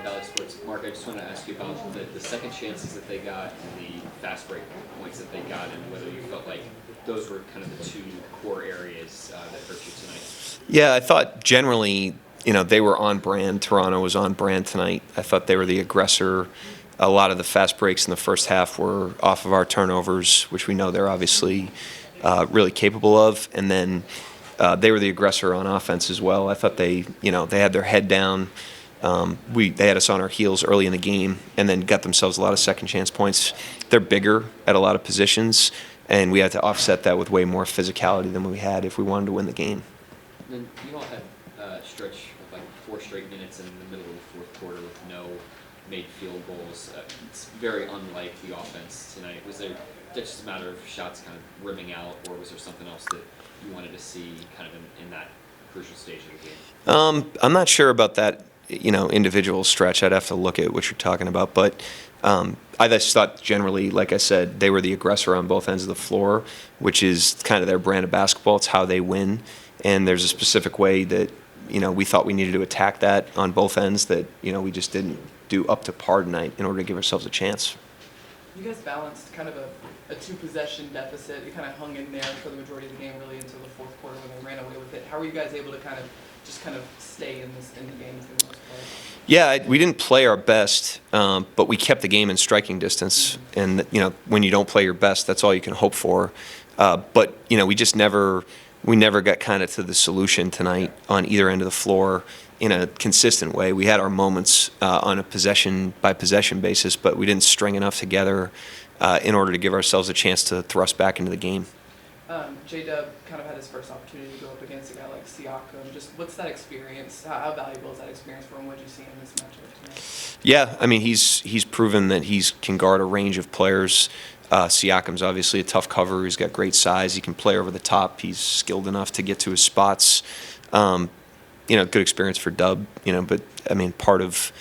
Valley Sports. Mark, I just want to ask you about the second chances that they got and the fast break points that they got, and whether you felt like those were kind of the two core areas that hurt you tonight. Yeah, I thought generally, they were on brand. Toronto was on brand tonight. I thought they were the aggressor. A lot of the fast breaks in the first half were off of our turnovers, which we know they're obviously really capable of, and then they were the aggressor on offense as well. I thought they had their head down. They had us on our heels early in the game and then got themselves a lot of second chance points. They're bigger at a lot of positions, and we had to offset that with way more physicality than we had if we wanted to win the game. And then you all had a stretch of like 4 straight minutes in the middle of the fourth quarter with no made field goals. It's very unlike the offense tonight. Was there just a matter of shots kind of rimming out, or was there something else that you wanted to see kind of in that crucial stage of the game? I'm not sure about that. Individual stretch. I'd have to look at what you're talking about. But I just thought generally, like I said, they were the aggressor on both ends of the floor, which is kind of their brand of basketball. It's how they win. And there's a specific way that, we thought we needed to attack that on both ends that, we just didn't do up to par tonight in order to give ourselves a chance. You guys balanced kind of a 2-possession deficit. You kind of hung in there for the majority of the game, really until the fourth quarter when they ran away with it. How were you guys able to kind of stay in the game for the most part? Yeah, we didn't play our best, but we kept the game in striking distance. And when you don't play your best, that's all you can hope for. But we never got kind of to the solution tonight on either end of the floor in a consistent way. We had our moments on a possession by possession basis, but we didn't string enough together in order to give ourselves a chance to thrust back into the game. J-Dub kind of had his first opportunity to go up against a guy like Siakam. Just what's that experience? How valuable is that experience for him? What did you see in this matchup tonight? Yeah, I mean, he's proven that he can guard a range of players. Siakam's obviously a tough cover. He's got great size. He can play over the top. He's skilled enough to get to his spots. Good experience for Dub. But I mean, part of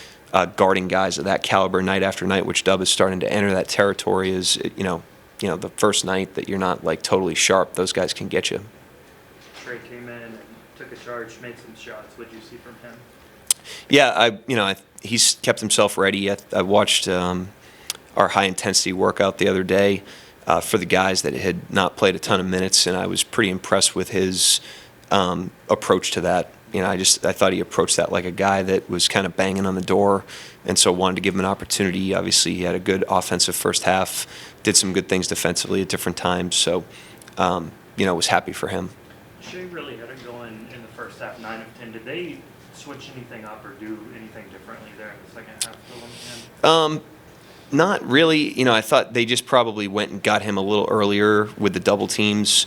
guarding guys of that caliber night after night, which Dub is starting to enter that territory, is the first night that you're not like totally sharp, those guys can get you. Trey came in and took a charge, made some shots. What did you see from him? Yeah, he's kept himself ready. I watched our high intensity workout the other day for the guys that had not played a ton of minutes, and I was pretty impressed with his approach to that. I thought he approached that like a guy that was kind of banging on the door, and so wanted to give him an opportunity. Obviously, he had a good offensive first half, did some good things defensively at different times, so was happy for him. Shai really had it going in the first half, 9 of 10. Did they switch anything up or do anything differently there in the second half? Not really. I thought they just probably went and got him a little earlier with the double teams,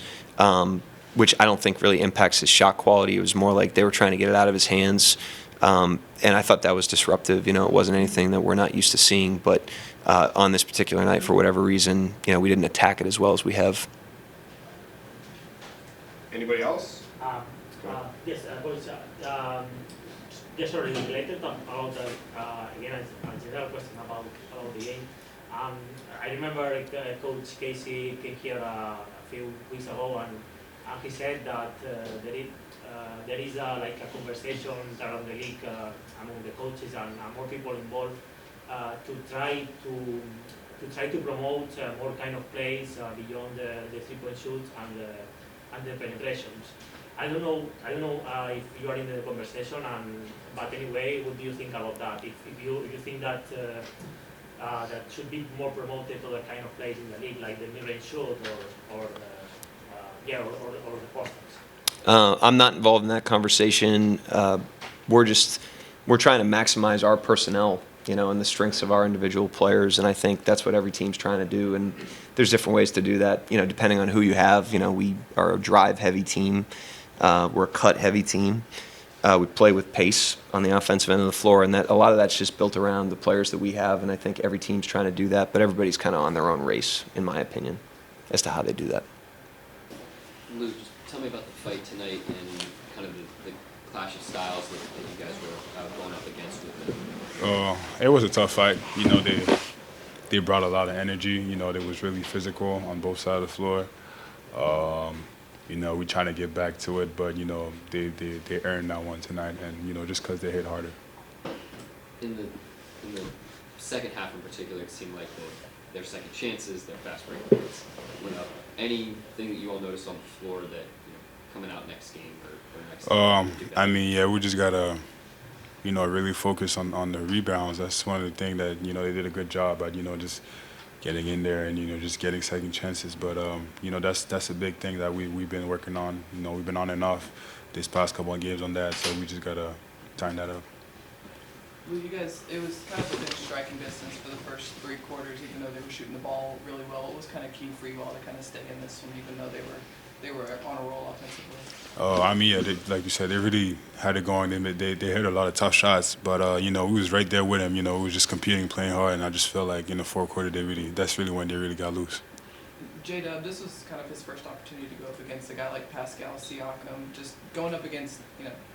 which I don't think really impacts his shot quality. It was more like they were trying to get it out of his hands. And I thought that was disruptive. It wasn't anything that we're not used to seeing. But on this particular night, for whatever reason, we didn't attack it as well as we have. Anybody else? Yes, Coach. Just already related about again a general question about the game. I remember Coach Casey came here a few weeks ago, and he said that there is like a conversation around the league among the coaches and more people involved to try to promote more kind of plays beyond the 3-point shoots and the penetrations. I don't know if you are in the conversation, but anyway, what do you think about that? If you think that that should be more promoted, other kind of plays in the league, like the mid-range shoot or the posters. I'm not involved in that conversation. We're trying to maximize our personnel, and the strengths of our individual players, and I think that's what every team's trying to do. And there's different ways to do that, depending on who you have. We are a drive-heavy team. We're a cut-heavy team. We play with pace on the offensive end of the floor, and that a lot of that's just built around the players that we have, and I think every team's trying to do that, but everybody's kind of on their own race, in my opinion, as to how they do that. Lou, just tell me about the fight tonight and kind of the clash of styles that you guys were going up against with it. It was a tough fight. They brought a lot of energy. It was really physical on both sides of the floor. we trying to get back to it, but they earned that one tonight, and just because they hit harder. In the second half in particular, it seemed like their second chances, their fast break points went up. Anything that you all noticed on the floor that coming out next game or next game? We just gotta really focus on the rebounds. That's one of the things that they did a good job at just getting in there and just getting second chances. But that's a big thing that we've been working on. We've been on and off this past couple of games on that, so we just gotta tighten that up. Well, you guys, it was kind of within striking distance for the first 3 quarters, even though they were shooting the ball really well. What was kind of key for you all to kind of stay in this one, even though they were on a roll offensively? Like you said, they really had it going. They hit a lot of tough shots, but we was right there with them. We was just competing, playing hard, and I just felt like in the fourth quarter that's really when they really got loose. J-Dub, this was kind of his first opportunity to go up against a guy like Pascal Siakam. Just going up against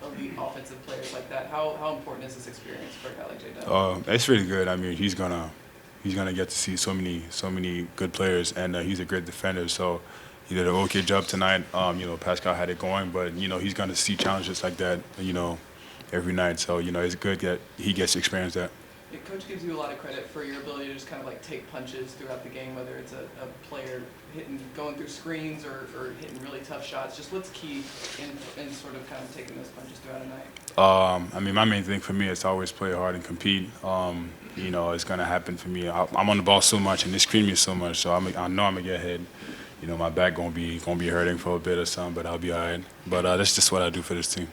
elite offensive players like that. How important is this experience for a guy like J-Dub? It's really good. He's gonna get to see so many good players, and he's a great defender. So he did an okay job tonight. Pascal had it going, but he's gonna see challenges like that every night. So it's good that he gets to experience that. Yeah, Coach gives you a lot of credit for your ability to just kind of like take punches throughout the game, whether it's a player going through screens or hitting really tough shots. Just what's key in sort of kind of taking those punches throughout a night? My main thing for me is to always play hard and compete. It's gonna happen for me. I'm on the ball so much and they screen me so much, so I know I'm gonna get hit. My back gonna be hurting for a bit or something, but I'll be all right. But that's just what I do for this team.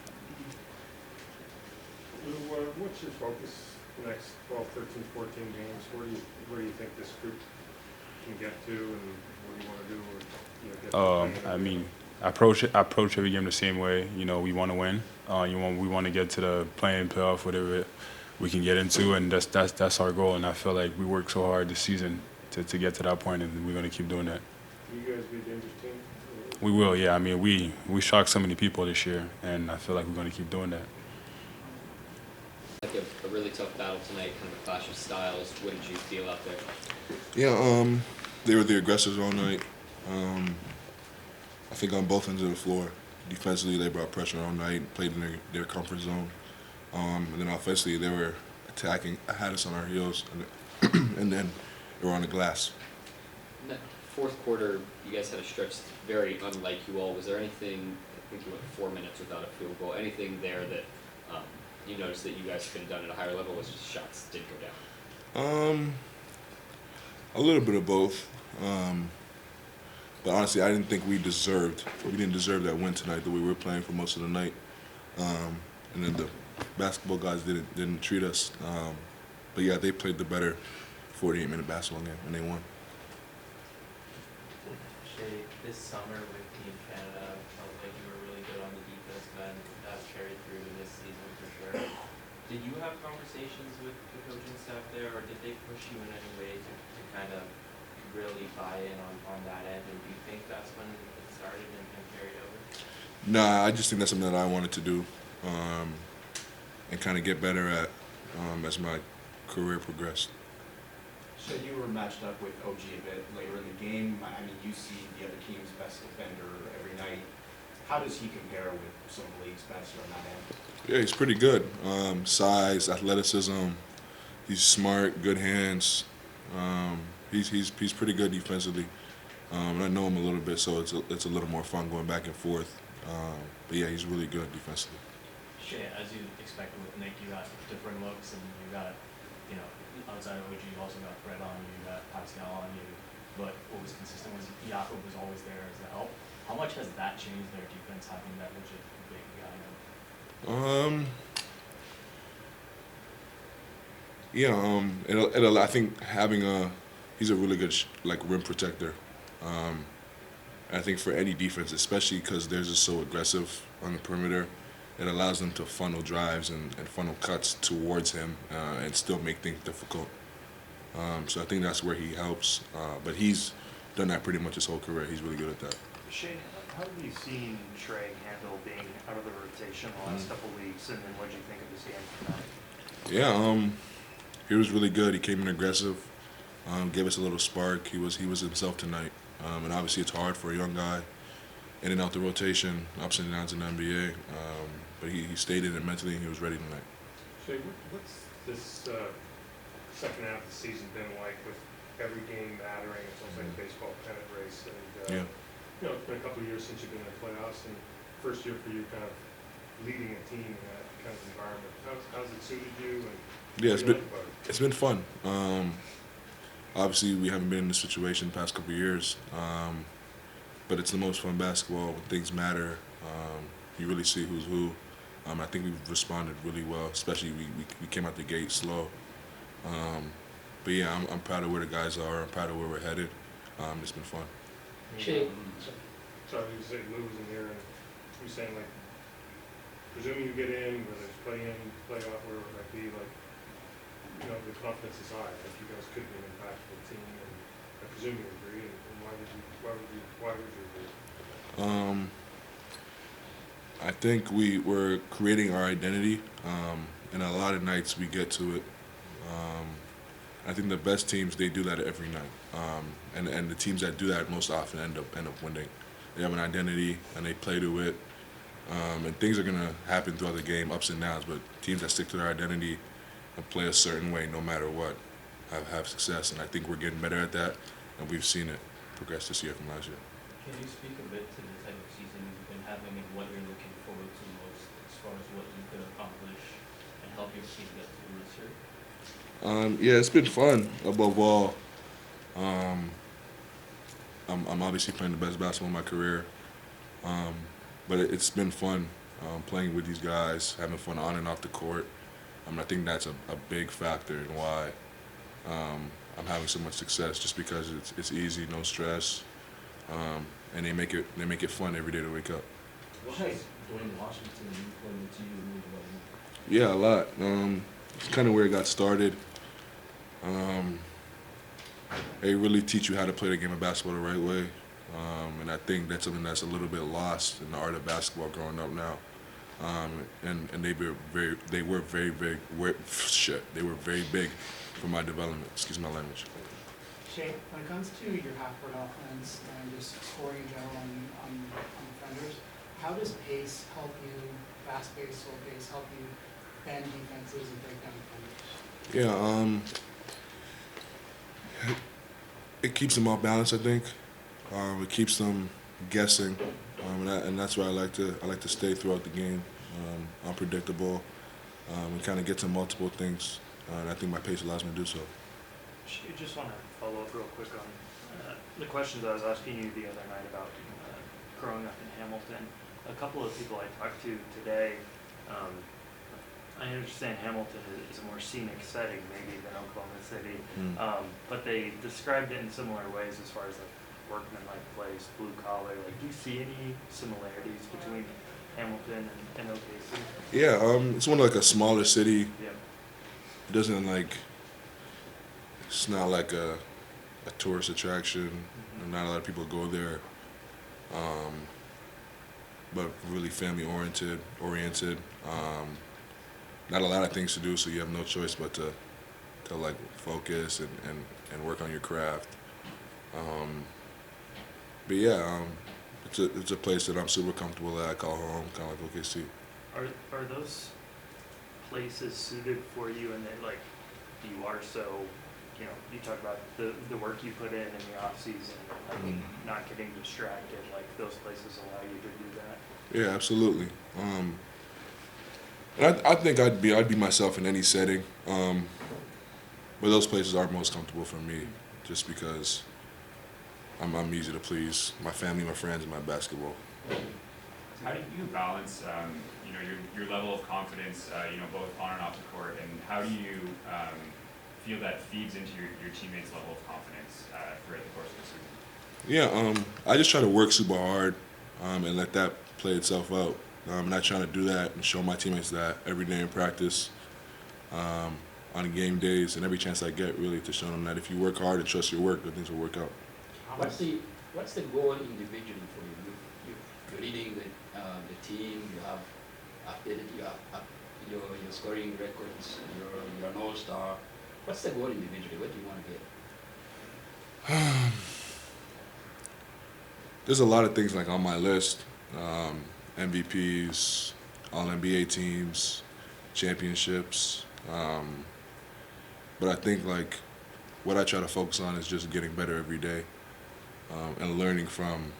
What's your focus the next 12, 13, 14 games? Where do you think this group can get to, and what do you want to do? Or, I approach every game the same way. We want to win. We want to get to the play-in playoff, whatever we can get into, and that's our goal. And I feel like we worked so hard this season to get to that point, and we're going to keep doing that. You guys be a dangerous team? We will, yeah. We shocked so many people this year, and I feel like we're going to keep doing that. Like a really tough battle tonight, kind of a clash of styles. What did you feel out there? Yeah, they were the aggressors all night. I think on both ends of the floor. Defensively, they brought pressure all night, played in their comfort zone. And then offensively, they were attacking, had us on our heels, and then they were on the glass. In that fourth quarter, you guys had a stretch very unlike you all. Was there anything, I think you went 4 minutes without a field goal, anything there that you noticed that you guys could have done at a higher level? Was just shots did go down? A little bit of both. But honestly, I didn't think we didn't deserve that win tonight, the way we were playing for most of the night. And then the basketball guys didn't treat us. But yeah, they played the better 48-minute basketball game, and they won. Shai, this summer with Team Canada, felt like you were really good on the defensive end. That's carried through to this season for sure. Did you have conversations with the coaching staff there, or did they push you in any way to kind of really buy in on that end? And do you think that's when it started and carried over? Nah, I just think that's something that I wanted to do and kind of get better at as my career progressed. So you were matched up with OG a bit later in the game. You see the other team's best defender every night. How does he compare with some of the league's best on that end? Yeah, he's pretty good. Size, athleticism. He's smart, good hands. He's pretty good defensively. And I know him a little bit, so it's a little more fun going back and forth. But yeah, he's really good defensively. Shai, as you expected with Nick, you got different looks, and you got, outside of OG, you also got Fred on you, you got Pascal on you. But what was consistent was Jakob was always there as a help. How much has that changed their defense, having that legit big guy? I think having he's a really good rim protector. I think for any defense, especially because theirs is so aggressive on the perimeter, it allows them to funnel drives and funnel cuts towards him and still make things difficult. So I think that's where he helps. But he's done that pretty much his whole career. He's really good at that. Shai, how have you seen Trey handle being out of the rotation the last couple of weeks, and then what did you think of his game tonight? Yeah, he was really good. He came in aggressive, gave us a little spark. He was himself tonight. And obviously it's hard for a young guy in and out the rotation, ups and downs in the NBA. But he stayed in it mentally, and he was ready tonight. Shai, what's this second half of the season been like with every game mattering? It's almost like a baseball pennant race. And, Yeah. You know, it's been a couple of years since you've been in the playoffs, and first year for you kind of leading a team in that kind of environment. How's it suited you? And Yeah, what do you like about it? it's been fun. Obviously, we haven't been in this situation the past couple of years, but it's the most fun basketball when things matter. You really see who's who. I think we've responded really well, especially we came out the gate slow. But yeah, I'm proud of where the guys are. I'm proud of where we're headed. It's been fun. Sorry, you say Lou was in here, and you saying like, presuming you get in, whether it's play-in, playoff, wherever it might be, like, you know, the confidence is high. Like you guys could be an impactful team, and I presume you agree. And why would you agree? I think we're creating our identity, and a lot of nights we get to it. I think the best teams, they do that every night, and the teams that do that most often end up winning. They have an identity and they play to it, and things are gonna happen throughout the game, ups and downs. But teams that stick to their identity and play a certain way, no matter what, have success. And I think we're getting better at that, and we've seen it progress this year from last year. Can you speak a bit to the type of season you've been having and what you're looking forward to most as far as what you could accomplish and help your team get through this year? Yeah, it's been fun. Above all, I'm obviously playing the best basketball in my career, but it's been fun playing with these guys, having fun on and off the court. I think that's a big factor in why I'm having so much success, just because it's easy, no stress, and they make it fun every day to wake up. What has Dwayne Washington influenced to you moving Yeah, a lot. It's kind of where it got started. They really teach you how to play the game of basketball the right way, and I think that's something that's a little bit lost in the art of basketball growing up now. And they were very big for my development. Excuse my language. Shai, when it comes to your half-court offense and just scoring in general on defenders, how does pace help you, fast pace, slow pace, help you bend defenses and break down defenders? Yeah, it keeps them off balance, I think. It keeps them guessing, and that's why I like to stay throughout the game. Unpredictable. We kind of get to multiple things, and I think my pace allows me to do so. I just want to follow up real quick on the questions I was asking you the other night about growing up in Hamilton. A couple of people I talked to today, I understand Hamilton is a more scenic setting maybe than Oklahoma City, but they described it in similar ways as far as like workman-like place, blue collar. Like, do you see any similarities between Hamilton and OKC? Yeah, it's one of like a smaller city. Yeah. It doesn't it's not like a tourist attraction. Not a lot of people go there. But really family oriented. Not a lot of things to do, so you have no choice but to like focus and work on your craft. But yeah, it's a place that I'm super comfortable at. I call home, kind of like OKC. Are those places suited for you, and that like you are so, you know, you talk about the work you put in the off season, like not getting distracted. Like those places allow you to do that. Yeah, absolutely. And I think I'd be myself in any setting, but those places are most comfortable for me, just because I'm easy to please. My family, my friends, and my basketball. How do you balance, you know, your level of confidence, you know, both on and off the court, and how do you feel that feeds into your teammates' level of confidence throughout the course of the season? Yeah, I just try to work super hard and let that play itself out. I'm not trying to do that and show my teammates that every day in practice, on game days, and every chance I get, really, to show them that if you work hard and trust your work, good things will work out. What's the goal individually for you? You're leading the team. You have updated your scoring records. You're an all-star. What's the goal individually? What do you want to get? there's a lot of things like on my list, MVPs, All NBA teams, championships. But I think like what I try to focus on is just getting better every day, and learning from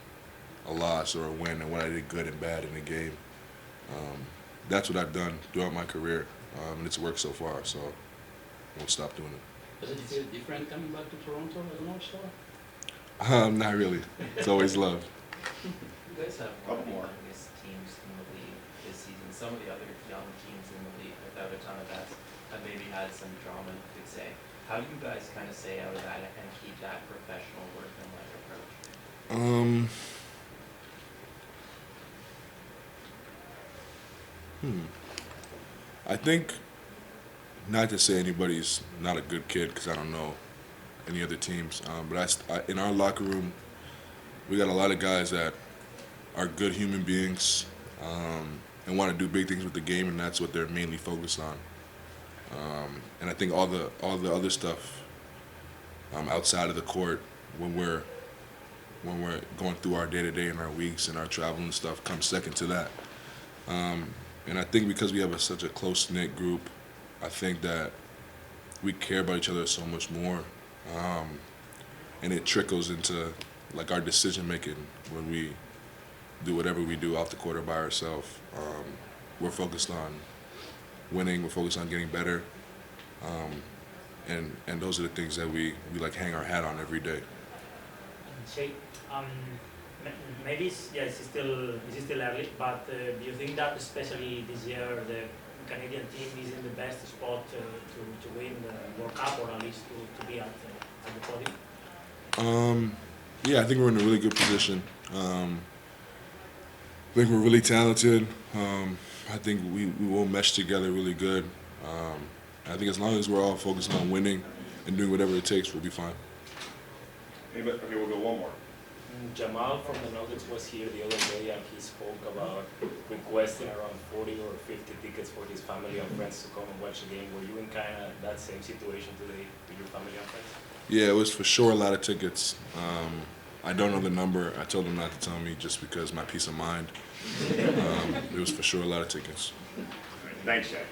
a loss or a win and what I did good and bad in the game. That's what I've done throughout my career, and it's worked so far. So I won't stop doing it. Does it feel different coming back to Toronto as an All-Star? Not really. It's always love. You guys have one of the youngest teams in the league this season. Some of the other young teams in the league, without a ton of bets, have maybe had some drama, you could say. How do you guys kind of stay out of that and keep that professional workmanlike approach? I think, not to say anybody's not a good kid, because I don't know any other teams, but in our locker room, we got a lot of guys that are good human beings, and want to do big things with the game, and that's what they're mainly focused on. And I think all the other stuff outside of the court, when we're going through our day-to-day and our weeks and our travel and stuff, comes second to that. And I think because we have such a close-knit group, I think that we care about each other so much more, and it trickles into like our decision-making when we do whatever we do off the court or by ourselves. We're focused on winning. We're focused on getting better, and those are the things that we like hang our hat on every day. Shai, maybe it's still early, but do you think that especially this year the Canadian team is in the best spot to win the World Cup, or at least to be at the podium? Yeah, I think we're in a really good position. I think we're really talented. I think we will mesh together really good. I think as long as we're all focused on winning and doing whatever it takes, we'll be fine. Anybody? Okay, we'll go one more. Jamal from the Nuggets was here the other day and he spoke about requesting around 40 or 50 tickets for his family and friends to come and watch the game. Were you in kind of that same situation today with your family and friends? Yeah, it was for sure a lot of tickets. I don't know the number. I told them not to tell me just because my peace of mind. It was for sure a lot of tickets. Thanks, Shai.